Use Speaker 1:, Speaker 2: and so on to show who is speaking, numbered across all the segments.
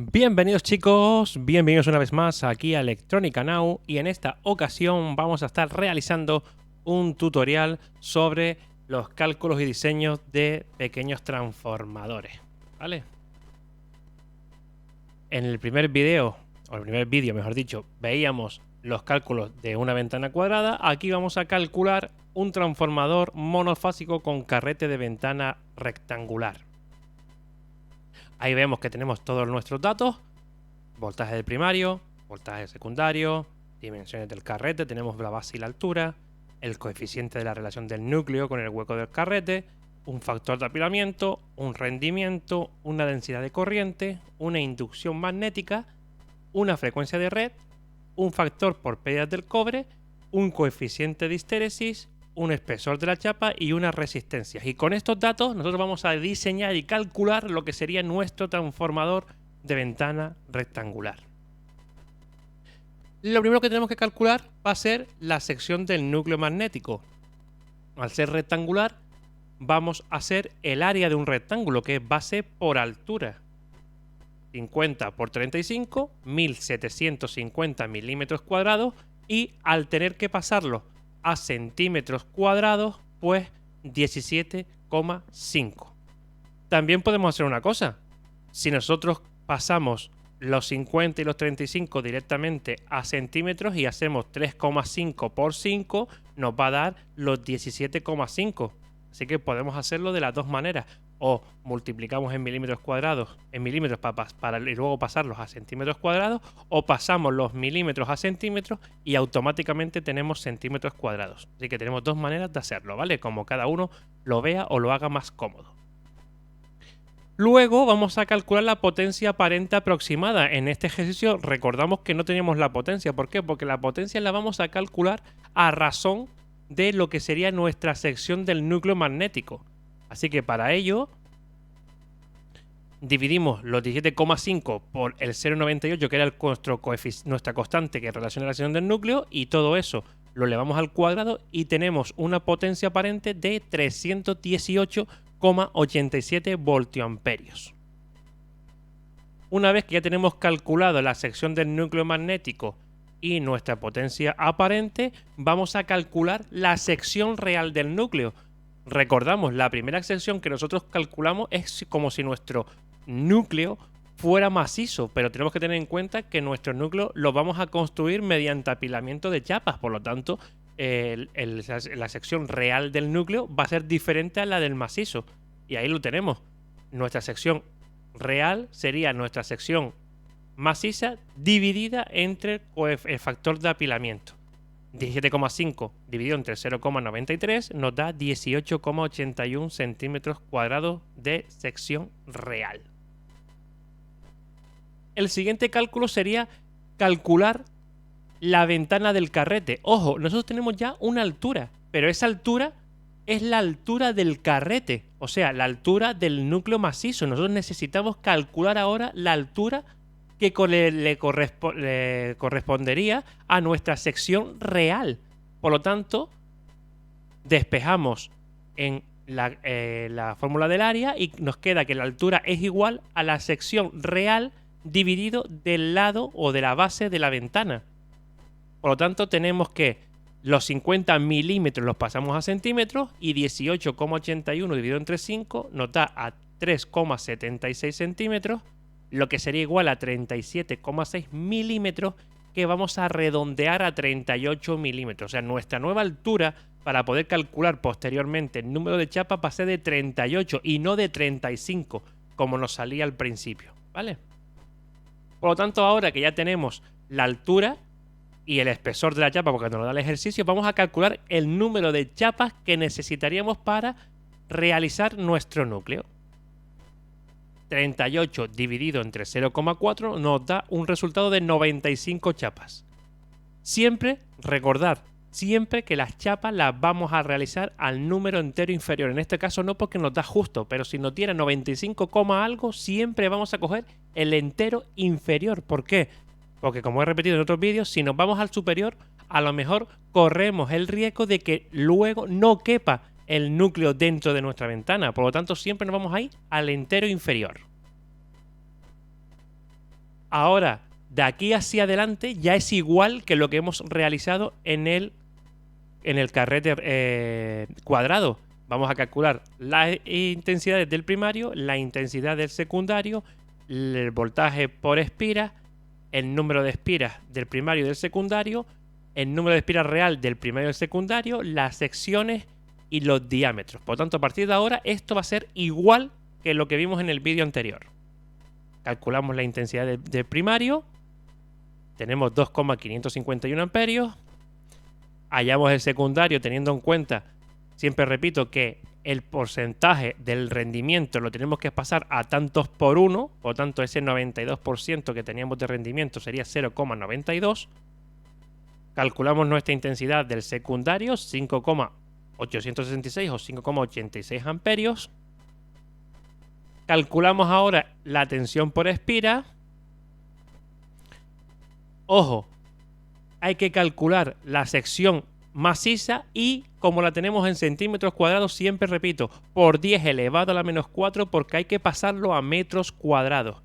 Speaker 1: Bienvenidos chicos, bienvenidos una vez más aquí a Electrónica Now y en esta ocasión vamos a estar realizando un tutorial sobre los cálculos y diseños de pequeños transformadores, ¿vale? En el primer vídeo mejor dicho, veíamos los cálculos de una ventana cuadrada. Aquí vamos a calcular un transformador monofásico con carrete de ventana rectangular. Ahí vemos que tenemos todos nuestros datos: voltaje del primario, voltaje del secundario, dimensiones del carrete, tenemos la base y la altura, el coeficiente de la relación del núcleo con el hueco del carrete, un factor de apilamiento, un rendimiento, una densidad de corriente, una inducción magnética, una frecuencia de red, un factor por pérdidas del cobre, un coeficiente de histéresis, un espesor de la chapa y unas resistencias. Y con estos datos nosotros vamos a diseñar y calcular lo que sería nuestro transformador de ventana rectangular. Lo primero que tenemos que calcular va a ser la sección del núcleo magnético. Al ser rectangular, vamos a hacer el área de un rectángulo, que es base por altura. 50 por 35, 1750 milímetros cuadrados, y al tener que pasarlo a centímetros cuadrados, pues 17,5. También podemos hacer una cosa: si nosotros pasamos los 50 y los 35 directamente a centímetros y hacemos 3,5 por 5, nos va a dar los 17,5. Así que podemos hacerlo de las dos maneras: o multiplicamos en milímetros cuadrados, para y luego pasarlos a centímetros cuadrados, o pasamos los milímetros a centímetros y automáticamente tenemos centímetros cuadrados. Así que tenemos dos maneras de hacerlo, ¿vale? Como cada uno lo vea o lo haga más cómodo. Luego vamos a calcular la potencia aparente aproximada. En este ejercicio recordamos que no teníamos la potencia. ¿Por qué? Porque la potencia la vamos a calcular a razón de lo que sería nuestra sección del núcleo magnético. Así que para ello dividimos los 17,5 por el 0,98, que era nuestra constante que relaciona la sección del núcleo, y todo eso lo elevamos al cuadrado y tenemos una potencia aparente de 318,87 voltiamperios. Una vez que ya tenemos calculado la sección del núcleo magnético y nuestra potencia aparente, vamos a calcular la sección real del núcleo. Recordamos, la primera sección que nosotros calculamos es como si nuestro núcleo fuera macizo, pero tenemos que tener en cuenta que nuestro núcleo lo vamos a construir mediante apilamiento de chapas. Por lo tanto, la sección real del núcleo va a ser diferente a la del macizo. Y ahí lo tenemos. Nuestra sección real sería nuestra sección maciza dividida entre el factor de apilamiento. 17,5 dividido entre 0,93 nos da 18,81 centímetros cuadrados de sección real. El siguiente cálculo sería calcular la ventana del carrete. Ojo, nosotros tenemos ya una altura, pero esa altura es la altura del carrete, o sea, la altura del núcleo macizo. Nosotros necesitamos calcular ahora la altura que le correspondería a nuestra sección real. Por lo tanto, despejamos en la fórmula del área y nos queda que la altura es igual a la sección real dividido del lado o de la base de la ventana. Por lo tanto, tenemos que los 50 milímetros los pasamos a centímetros y 18,81 dividido entre 5 nos da a 3,76 centímetros, lo que sería igual a 37,6 milímetros, que vamos a redondear a 38 milímetros. O sea, nuestra nueva altura para poder calcular posteriormente el número de chapas va a ser de 38 y no de 35, como nos salía al principio, ¿vale? Por lo tanto, ahora que ya tenemos la altura y el espesor de la chapa, porque nos da el ejercicio, vamos a calcular el número de chapas que necesitaríamos para realizar nuestro núcleo. 38 dividido entre 0,4 nos da un resultado de 95 chapas. Siempre, recordad, siempre que las chapas las vamos a realizar al número entero inferior. En este caso no, porque nos da justo, pero si nos diera 95, algo, siempre vamos a coger el entero inferior. ¿Por qué? Porque, como he repetido en otros vídeos, si nos vamos al superior, a lo mejor corremos el riesgo de que luego no quepa el núcleo dentro de nuestra ventana. Por lo tanto, siempre nos vamos a ir al entero inferior. Ahora, de aquí hacia adelante ya es igual que lo que hemos realizado en el carrete cuadrado. Vamos a calcular las intensidades del primario, la intensidad del secundario, el voltaje por espira, el número de espiras del primario y del secundario, el número de espiras real del primario y del secundario, las secciones y los diámetros. Por lo tanto, a partir de ahora esto va a ser igual que lo que vimos en el vídeo anterior. Calculamos la intensidad del primario. Tenemos 2,551 amperios. Hallamos el secundario teniendo en cuenta, siempre repito, que el porcentaje del rendimiento lo tenemos que pasar a tantos por 1. Por lo tanto, ese 92% que teníamos de rendimiento sería 0,92. Calculamos nuestra intensidad del secundario, 5,866 o 5,86 amperios. Calculamos ahora la tensión por espira. Ojo, hay que calcular la sección maciza y, como la tenemos en centímetros cuadrados, siempre repito, por 10 elevado a la menos 4 porque hay que pasarlo a metros cuadrados.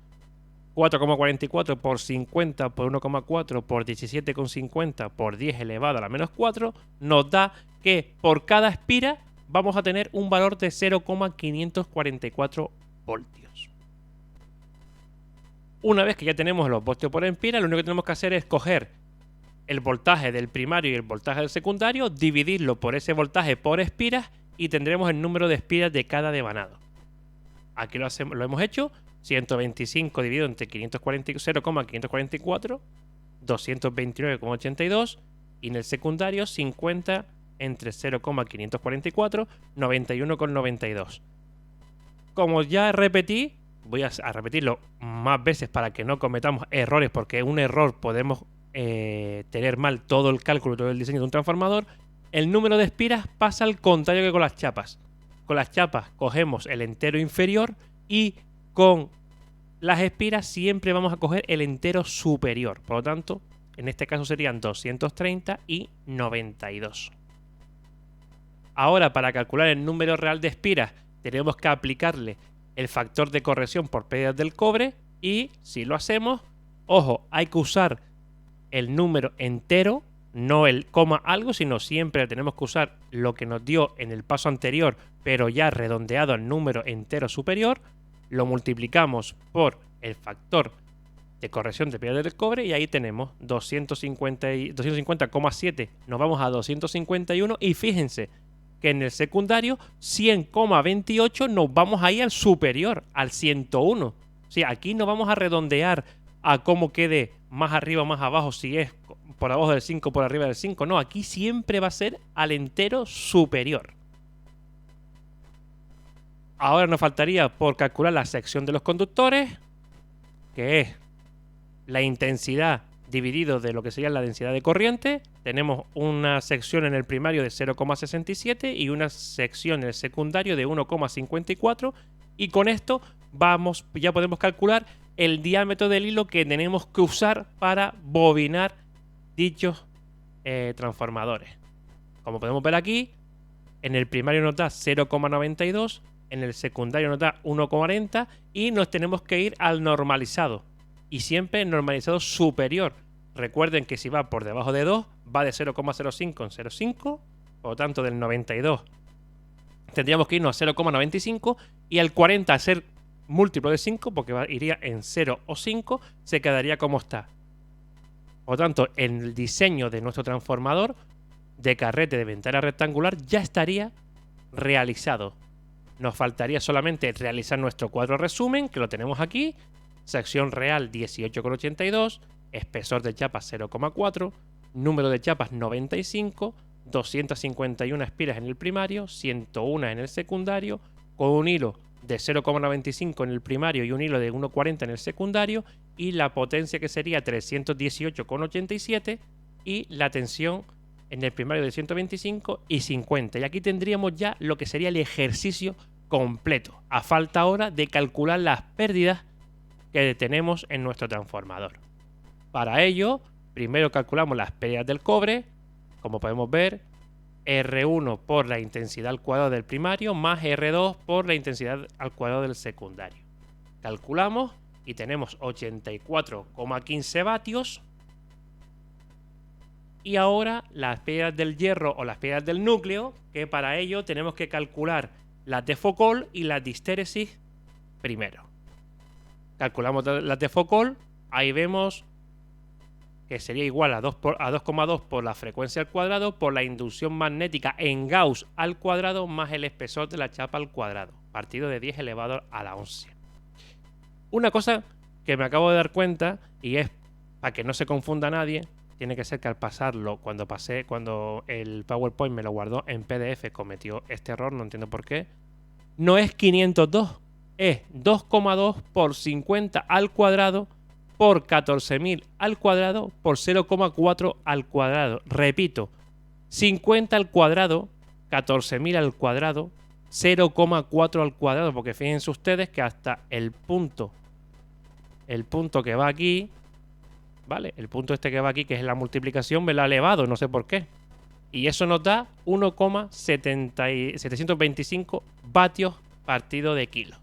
Speaker 1: 4,44 por 50 por 1,4 por 17,50 por 10 elevado a la menos 4 nos da que por cada espira vamos a tener un valor de 0,544 voltios. Una vez que ya tenemos los voltios por empira, lo único que tenemos que hacer es coger el voltaje del primario y el voltaje del secundario, dividirlo por ese voltaje por espiras y tendremos el número de espiras de cada devanado. Aquí lo hemos hecho. 125 dividido entre 0,544, 229,82 y en el secundario 50 entre 0,544, 91,92. Como ya repetí, voy a repetirlo más veces para que no cometamos errores, porque un error podemos tener mal todo el cálculo, todo el diseño de un transformador. El número de espiras pasa al contrario que con las chapas. Con las chapas cogemos el entero inferior y con las espiras siempre vamos a coger el entero superior. Por lo tanto, en este caso serían 230 y 92. Ahora, para calcular el número real de espiras, tenemos que aplicarle el factor de corrección por pérdidas del cobre. Y si lo hacemos, ojo, hay que usar el número entero, no el coma algo, sino siempre tenemos que usar lo que nos dio en el paso anterior, pero ya redondeado al número entero superior. Lo multiplicamos por el factor de corrección de pérdida del cobre y ahí tenemos 250,7. Nos vamos a 251 y fíjense que en el secundario 100,28 nos vamos ahí al superior, al 101. O sea, aquí no vamos a redondear a cómo quede más arriba o más abajo, si es por abajo del 5 o por arriba del 5. No, aquí siempre va a ser al entero superior. Ahora nos faltaría por calcular la sección de los conductores, que es la intensidad dividido de lo que sería la densidad de corriente. Tenemos una sección en el primario de 0,67 y una sección en el secundario de 1,54. Y con esto ya podemos calcular el diámetro del hilo que tenemos que usar para bobinar dichos transformadores. Como podemos ver aquí, en el primario nos da 0,92, en el secundario nos da 1,40 y nos tenemos que ir al normalizado. Y siempre normalizado superior. Recuerden que si va por debajo de 2, va de 0,05 en 0,5. Por lo tanto, del 92 tendríamos que irnos a 0,95. Y al 40, al ser múltiplo de 5, porque iría en 0 o 5, se quedaría como está. Por lo tanto, en el diseño de nuestro transformador de carrete de ventana rectangular ya estaría realizado. Nos faltaría solamente realizar nuestro cuadro resumen, que lo tenemos aquí. Sección real 18,82, espesor de chapas 0,4, número de chapas 95, 251 espiras en el primario, 101 en el secundario, con un hilo de 0,95 en el primario y un hilo de 1,40 en el secundario, y la potencia que sería 318,87 y la tensión en el primario de 125 y 50. Y aquí tendríamos ya lo que sería el ejercicio completo, a falta ahora de calcular las pérdidas que tenemos en nuestro transformador. Para ello, primero calculamos las pérdidas del cobre. Como podemos ver, R1 por la intensidad al cuadrado del primario más R2 por la intensidad al cuadrado del secundario. Calculamos y tenemos 84,15 vatios. Y ahora las piedras del hierro o las piedras del núcleo, que para ello tenemos que calcular las de Foucault y las de histéresis primero. Calculamos las de Foucault, ahí vemos que sería igual a 2,2 por la frecuencia al cuadrado por la inducción magnética en Gauss al cuadrado más el espesor de la chapa al cuadrado, partido de 10 elevado a la 11. Una cosa que me acabo de dar cuenta, y es para que no se confunda nadie, tiene que ser que al pasarlo, cuando el PowerPoint me lo guardó en PDF, cometió este error, no entiendo por qué. No es 502, es 2,2 por 50 al cuadrado por 14.000 al cuadrado por 0,4 al cuadrado. Repito, 50 al cuadrado, 14.000 al cuadrado, 0,4 al cuadrado, porque fíjense ustedes que hasta el punto que va aquí, ¿vale? El punto este que va aquí, que es la multiplicación, me lo ha elevado, no sé por qué. Y eso nos da 1,725 vatios partido de kilos.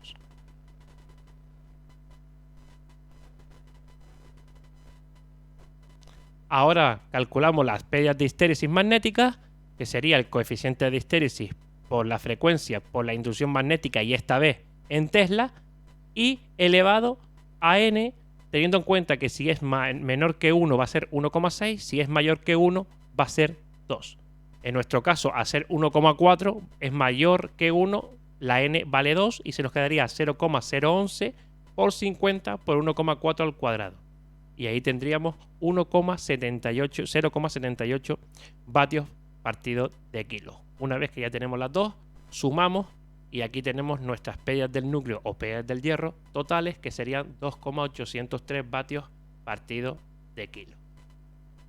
Speaker 1: Ahora calculamos las pérdidas de histéresis magnética, que sería el coeficiente de histéresis por la frecuencia, por la inducción magnética, y esta vez en Tesla, y elevado a n, teniendo en cuenta que si es menor que 1 va a ser 1,6, si es mayor que 1 va a ser 2. En nuestro caso, a ser 1,4 es mayor que 1, la n vale 2 y se nos quedaría 0,011 por 50 por 1,4 al cuadrado. Y ahí tendríamos 0,78 vatios partido de kilo. Una vez que ya tenemos las dos, sumamos y aquí tenemos nuestras pérdidas del núcleo o pérdidas del hierro totales, que serían 2,803 vatios partido de kilo.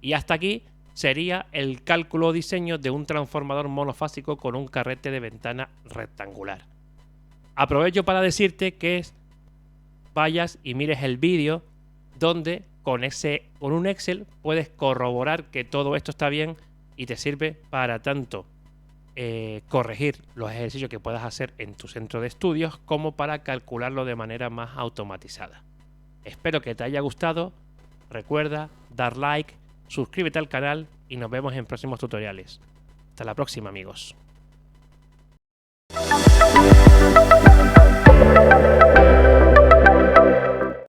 Speaker 1: Y hasta aquí sería el cálculo o diseño de un transformador monofásico con un carrete de ventana rectangular. Aprovecho para decirte que vayas y mires el vídeo donde con un Excel puedes corroborar que todo esto está bien y te sirve para tanto corregir los ejercicios que puedas hacer en tu centro de estudios como para calcularlo de manera más automatizada. Espero que te haya gustado. Recuerda dar like, suscríbete al canal y nos vemos en próximos tutoriales. Hasta la próxima, amigos.